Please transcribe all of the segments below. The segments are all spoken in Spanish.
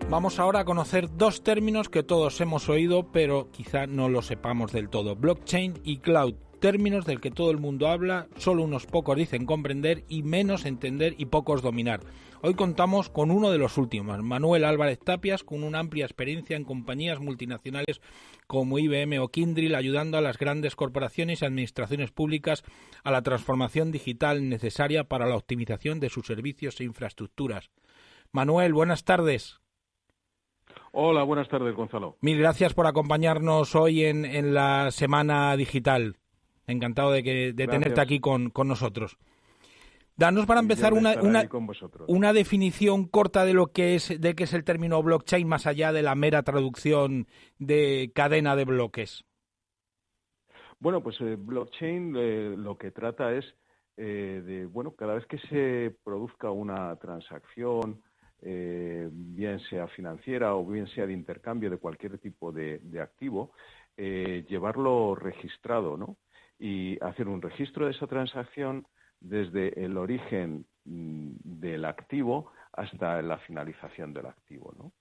Vamos ahora a conocer dos términos que todos hemos oído, pero quizá no lo sepamos del todo. Blockchain y cloud, términos del que todo el mundo habla, solo unos pocos dicen comprender y menos entender y pocos dominar. Hoy contamos con uno de los últimos, Manuel Álvarez Tapias, con una amplia experiencia en compañías multinacionales como IBM o Kyndryl, ayudando a las grandes corporaciones y administraciones públicas a la transformación digital necesaria para la optimización de sus servicios e infraestructuras. Manuel, buenas tardes. Hola, buenas tardes, Gonzalo. Mil gracias por acompañarnos hoy en la Semana Digital. Encantado de tenerte aquí con nosotros. Danos para empezar una definición corta de qué es el término blockchain, más allá de la mera traducción de cadena de bloques. Bueno, pues blockchain lo que trata es cada vez que se produzca una transacción, bien sea financiera o bien sea de intercambio de cualquier tipo de activo, llevarlo registrado, ¿no? Y hacer un registro de esa transacción desde el origen del activo hasta la finalización del activo, ¿no?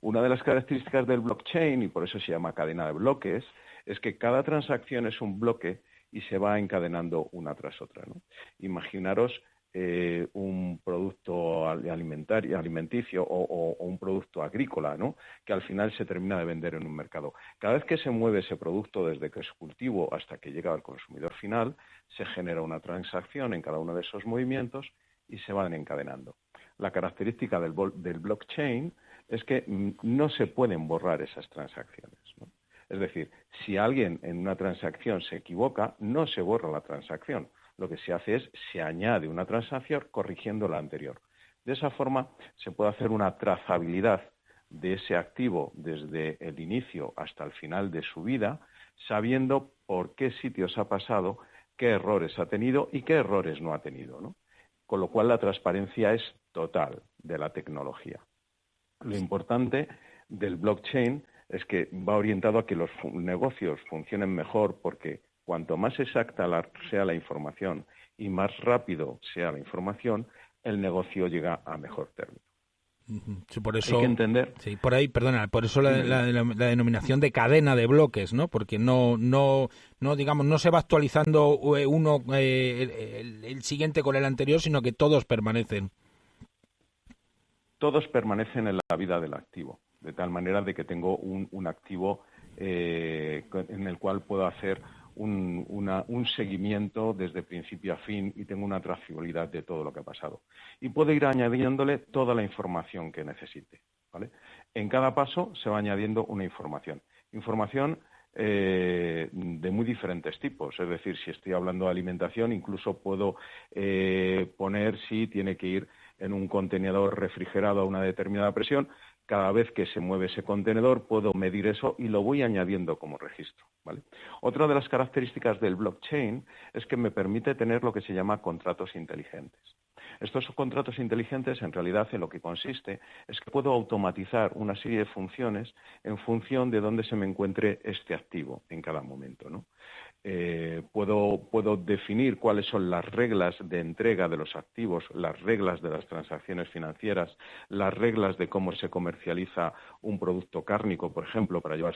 Una de las características del blockchain, y por eso se llama cadena de bloques, es que cada transacción es un bloque y se va encadenando una tras otra, ¿no? Imaginaros un producto alimenticio o un producto agrícola, ¿no? Que al final se termina de vender en un mercado. Cada vez que se mueve ese producto desde que es cultivo hasta que llega al consumidor final, se genera una transacción en cada uno de esos movimientos y se van encadenando. La característica del blockchain es que no se pueden borrar esas transacciones, ¿no? Es decir, si alguien en una transacción se equivoca, no se borra la transacción. Lo que se hace es, se añade una transacción corrigiendo la anterior. De esa forma se puede hacer una trazabilidad de ese activo desde el inicio hasta el final de su vida, sabiendo por qué sitios ha pasado, qué errores ha tenido y qué errores no ha tenido, ¿no? Con lo cual la transparencia es total de la tecnología. Lo importante del blockchain es que va orientado a que los negocios funcionen mejor, porque cuanto más exacta sea la información y más rápido sea la información, el negocio llega a mejor término. Sí, por eso, hay que entender. Sí, por eso la denominación de cadena de bloques, ¿no? Porque no se va actualizando el siguiente con el anterior, sino que todos permanecen. Todos permanecen en la vida del activo, de tal manera de que tengo un activo en el cual puedo hacer un seguimiento desde principio a fin y tengo una trazabilidad de todo lo que ha pasado. Y puedo ir añadiéndole toda la información que necesite, ¿vale? En cada paso se va añadiendo una información. Información de muy diferentes tipos. Es decir, si estoy hablando de alimentación, incluso puedo poner si tiene que ir en un contenedor refrigerado a una determinada presión. Cada vez que se mueve ese contenedor puedo medir eso y lo voy añadiendo como registro, ¿vale? Otra de las características del blockchain es que me permite tener lo que se llama contratos inteligentes. Estos contratos inteligentes, en realidad, en lo que consiste es que puedo automatizar una serie de funciones en función de dónde se me encuentre este activo en cada momento, ¿no? Puedo definir cuáles son las reglas de entrega de los activos, las reglas de las transacciones financieras, las reglas de cómo se comercializa un producto cárnico, por ejemplo, para llevar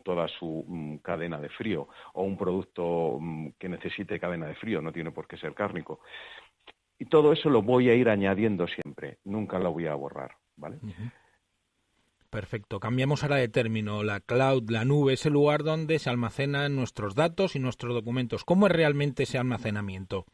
toda su cadena de frío, o un producto que necesite cadena de frío, no tiene por qué ser cárnico. Y todo eso lo voy a ir añadiendo siempre, nunca lo voy a borrar, ¿vale? Uh-huh. Perfecto. Cambiamos ahora de término. La cloud, la nube, es el lugar donde se almacenan nuestros datos y nuestros documentos. ¿Cómo es realmente ese almacenamiento?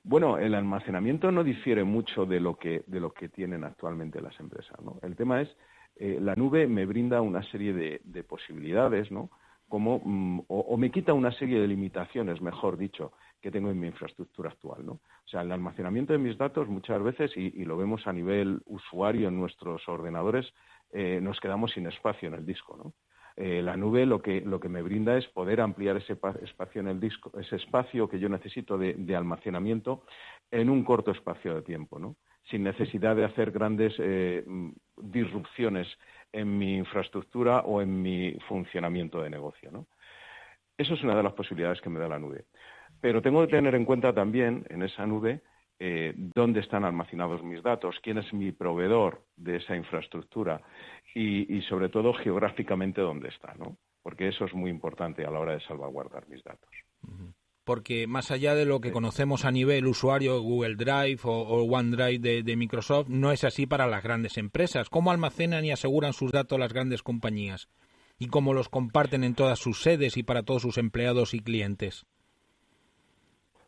Bueno, el almacenamiento no difiere mucho de lo que tienen actualmente las empresas, ¿no? El tema es, la nube me brinda una serie de posibilidades, ¿no? Como, o me quita una serie de limitaciones, mejor dicho, que tengo en mi infraestructura actual, ¿no? O sea, el almacenamiento de mis datos muchas veces, y lo vemos a nivel usuario en nuestros ordenadores, nos quedamos sin espacio en el disco, ¿no? La nube lo que me brinda es poder ampliar ese espacio en el disco, ese espacio que yo necesito de almacenamiento en un corto espacio de tiempo, ¿no? Sin necesidad de hacer grandes disrupciones en mi infraestructura o en mi funcionamiento de negocio, ¿no? Eso es una de las posibilidades que me da la nube. Pero tengo que tener en cuenta también en esa nube dónde están almacenados mis datos, quién es mi proveedor de esa infraestructura y sobre todo geográficamente dónde está, ¿no? Porque eso es muy importante a la hora de salvaguardar mis datos. Porque más allá de lo que conocemos a nivel usuario, Google Drive o OneDrive de Microsoft, no es así para las grandes empresas. ¿Cómo almacenan y aseguran sus datos las grandes compañías? ¿Y cómo los comparten en todas sus sedes y para todos sus empleados y clientes?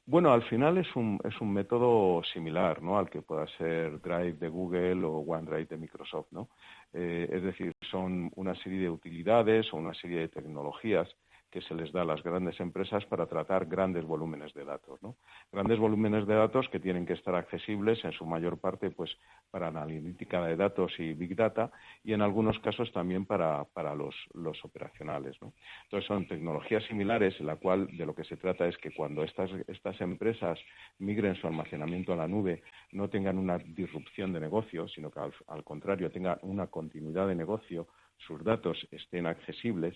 Bueno, al final es un método similar, ¿no?, al que pueda ser Drive de Google o OneDrive de Microsoft, ¿no? Es decir, son una serie de utilidades o una serie de tecnologías que se les da a las grandes empresas para tratar grandes volúmenes de datos, ¿no? Grandes volúmenes de datos que tienen que estar accesibles en su mayor parte pues para analítica de datos y Big Data y en algunos casos también para los operacionales, ¿no? Entonces son tecnologías similares en la cual de lo que se trata es que cuando estas empresas migren su almacenamiento a la nube no tengan una disrupción de negocio, sino que al contrario tengan una continuidad de negocio, sus datos estén accesibles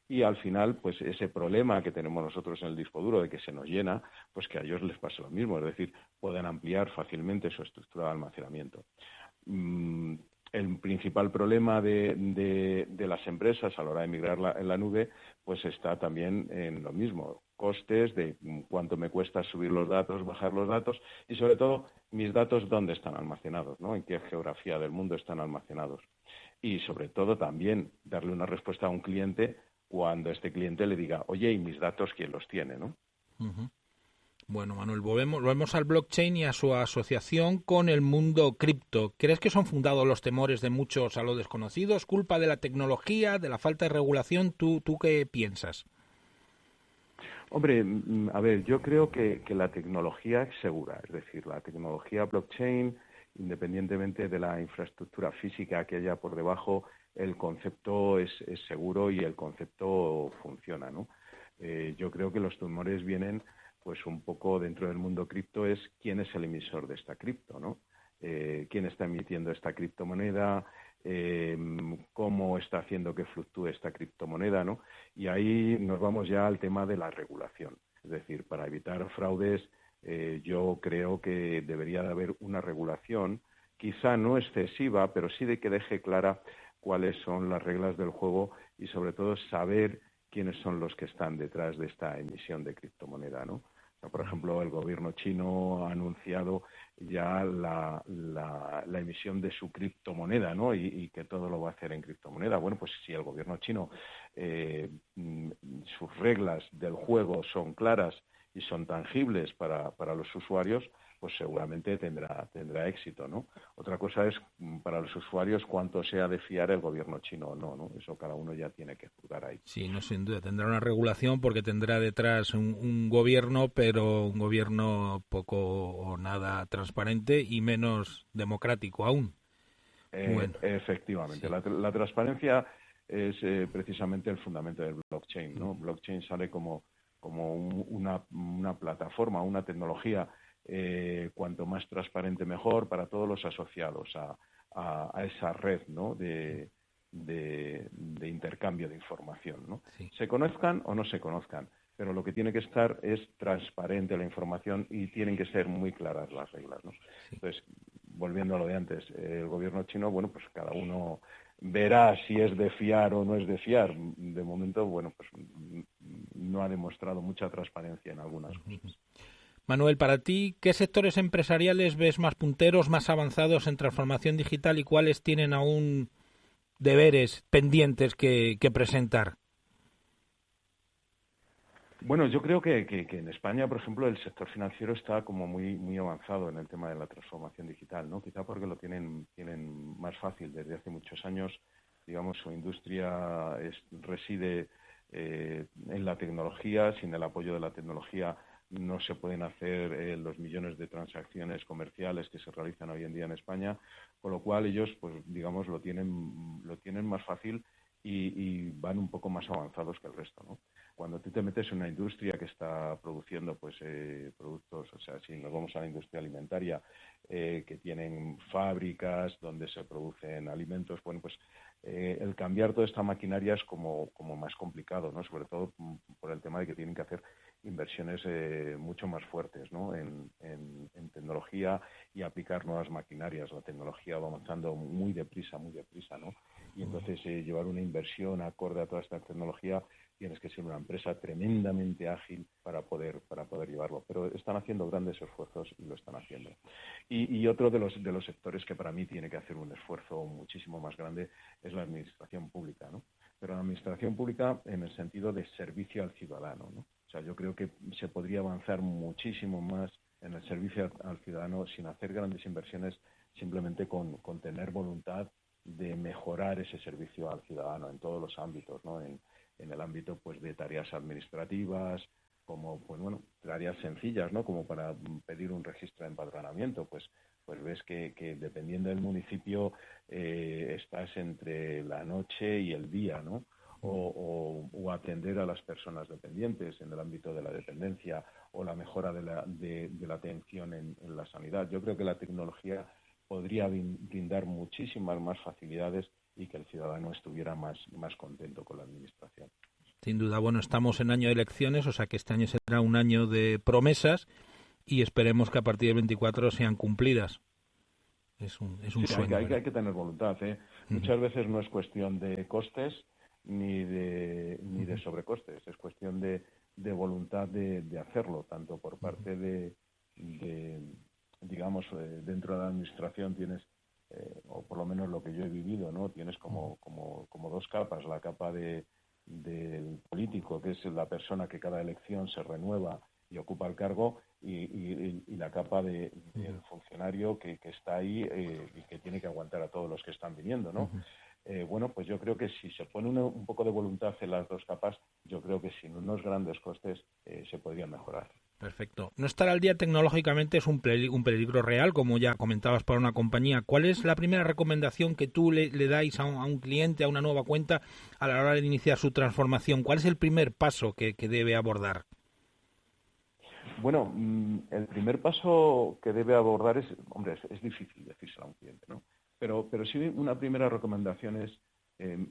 y al final, pues ese problema que tenemos nosotros en el disco duro de que se nos llena, pues que a ellos les pase lo mismo, es decir, puedan ampliar fácilmente su estructura de almacenamiento. El principal problema de las empresas a la hora de migrar en la nube, pues está también en lo mismo, costes de cuánto me cuesta subir los datos, bajar los datos y sobre todo mis datos dónde están almacenados, ¿no? En qué geografía del mundo están almacenados. Y sobre todo también darle una respuesta a un cliente cuando este cliente le diga, oye, ¿y mis datos quién los tiene, no? Uh-huh. Bueno, Manuel, volvemos al blockchain y a su asociación con el mundo cripto. ¿Crees que son fundados los temores de muchos a lo desconocido? ¿Es culpa de la tecnología, de la falta de regulación? ¿Tú qué piensas? Hombre, a ver, yo creo que la tecnología es segura, es decir, la tecnología blockchain, independientemente de la infraestructura física que haya por debajo, el concepto es seguro y el concepto funciona, ¿no? Yo creo que los temores vienen, pues un poco dentro del mundo cripto, es quién es el emisor de esta cripto, ¿no? Quién está emitiendo esta criptomoneda, cómo está haciendo que fluctúe esta criptomoneda, ¿no? Y ahí nos vamos ya al tema de la regulación. Es decir, para evitar fraudes, yo creo que debería de haber una regulación, quizá no excesiva, pero sí de que deje clara cuáles son las reglas del juego y sobre todo saber quiénes son los que están detrás de esta emisión de criptomoneda, ¿no? Por ejemplo, el gobierno chino ha anunciado ya la emisión de su criptomoneda, ¿no? Y que todo lo va a hacer en criptomoneda. Bueno, pues si el gobierno chino, sus reglas del juego son claras y son tangibles para los usuarios, pues seguramente tendrá éxito, ¿no? Otra cosa es para los usuarios cuánto sea de fiar el gobierno chino o no, ¿no? Eso cada uno ya tiene que juzgar ahí. Sí, no, sin duda. Tendrá una regulación porque tendrá detrás un gobierno, pero un gobierno poco o nada transparente y menos democrático aún. Bueno, Efectivamente. sí. La transparencia es precisamente el fundamento del blockchain, ¿no? Blockchain sale como una plataforma, una tecnología, cuanto más transparente mejor para todos los asociados a esa red, ¿no? de intercambio de información, ¿no? Sí. Se conozcan o no se conozcan, pero lo que tiene que estar es transparente la información y tienen que ser muy claras las reglas, ¿no? Sí. Entonces, volviendo a lo de antes, el gobierno chino, bueno, pues cada uno verá si es de fiar o no es de fiar. De momento, bueno, pues no ha demostrado mucha transparencia en algunas cosas. Manuel, para ti, ¿qué sectores empresariales ves más punteros, más avanzados en transformación digital y cuáles tienen aún deberes pendientes que presentar? Bueno, yo creo que en España, por ejemplo, el sector financiero está como muy avanzado en el tema de la transformación digital, ¿no? Quizá porque lo tienen más fácil desde hace muchos años. Digamos, su industria reside en la tecnología. Sin el apoyo de la tecnología no se pueden hacer los millones de transacciones comerciales que se realizan hoy en día en España, con lo cual ellos, pues digamos, lo tienen más fácil y van un poco más avanzados que el resto, ¿no? Cuando tú te metes en una industria que está produciendo pues productos, o sea, si nos vamos a la industria alimentaria, que tienen fábricas donde se producen alimentos, bueno, pues el cambiar toda esta maquinaria es como más complicado, ¿no? Sobre todo por el tema de que tienen que hacer inversiones mucho más fuertes, ¿no? en tecnología y aplicar nuevas maquinarias. La tecnología va avanzando muy deprisa, ¿no? Y entonces llevar una inversión acorde a toda esta tecnología, tienes que ser una empresa tremendamente ágil para poder llevarlo. Pero están haciendo grandes esfuerzos y lo están haciendo. Y otro de los sectores que para mí tiene que hacer un esfuerzo muchísimo más grande es la administración pública, ¿no? Pero la administración pública en el sentido de servicio al ciudadano, ¿no? O sea, yo creo que se podría avanzar muchísimo más en el servicio al ciudadano sin hacer grandes inversiones, simplemente con tener voluntad de mejorar ese servicio al ciudadano en todos los ámbitos, ¿no? En el ámbito pues de tareas administrativas, como pues bueno, tareas sencillas, ¿no? Como para pedir un registro de empadronamiento, pues ves que dependiendo del municipio estás entre la noche y el día, ¿no? O atender a las personas dependientes en el ámbito de la dependencia o la mejora de la atención en la sanidad. Yo creo que la tecnología podría brindar muchísimas más facilidades y que el ciudadano estuviera más contento con la administración. Sin duda, bueno, estamos en año de elecciones, o sea que este año será un año de promesas y esperemos que a partir del 24 sean cumplidas. Es un sueño. Hay que tener voluntad, ¿eh? Muchas veces no es cuestión de costes ni de sobrecostes, es cuestión de voluntad de hacerlo, tanto por parte de digamos, dentro de la administración tienes, o por lo menos lo que yo he vivido, ¿no? Tienes como dos capas, la capa del político, que es la persona que cada elección se renueva y ocupa el cargo, y la capa del funcionario que está ahí y que tiene que aguantar a todos los que están viniendo, ¿no? Bueno, pues yo creo que si se pone un poco de voluntad en las dos capas, yo creo que sin unos grandes costes se podría mejorar. Perfecto. No estar al día tecnológicamente es un peligro real, como ya comentabas, para una compañía. ¿Cuál es la primera recomendación que tú le dais a un cliente, a una nueva cuenta, a la hora de iniciar su transformación? ¿Cuál es el primer paso que debe abordar? Bueno, el primer paso que debe abordar es difícil decírselo a un cliente, ¿no? Pero sí una primera recomendación es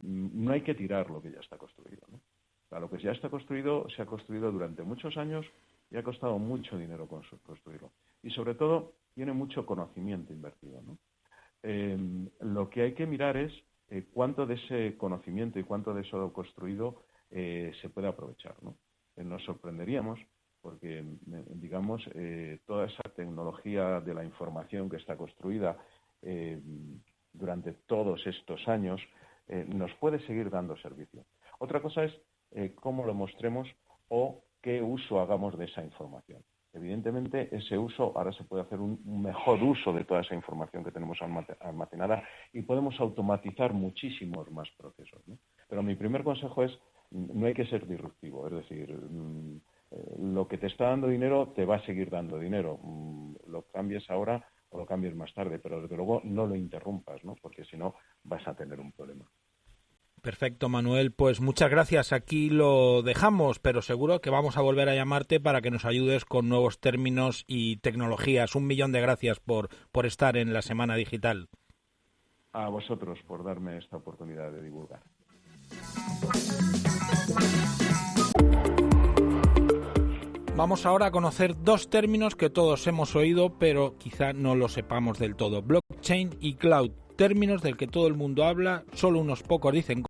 no hay que tirar lo que ya está construido, ¿no? O sea, lo que ya está construido se ha construido durante muchos años y ha costado mucho dinero construirlo. Y sobre todo tiene mucho conocimiento invertido, ¿no? Lo que hay que mirar es cuánto de ese conocimiento y cuánto de eso construido se puede aprovechar, ¿no? Nos sorprenderíamos porque, digamos, toda esa tecnología de la información que está construida durante todos estos años nos puede seguir dando servicio. Otra cosa es cómo lo mostremos o qué uso hagamos de esa información. Evidentemente, ese uso, ahora se puede hacer un mejor uso de toda esa información que tenemos almacenada y podemos automatizar muchísimos más procesos, ¿no? Pero mi primer consejo es, no hay que ser disruptivo, es decir, lo que te está dando dinero te va a seguir dando dinero. Lo cambies ahora o lo cambies más tarde, pero desde luego no lo interrumpas, ¿no? Porque si no vas a tener un problema. Perfecto, Manuel. Pues muchas gracias. Aquí lo dejamos, pero seguro que vamos a volver a llamarte para que nos ayudes con nuevos términos y tecnologías. 1.000.000 de gracias por estar en la Semana Digital. A vosotros por darme esta oportunidad de divulgar. Vamos ahora a conocer dos términos que todos hemos oído, pero quizá no lo sepamos del todo. Blockchain y cloud. Términos del que todo el mundo habla, solo unos pocos dicen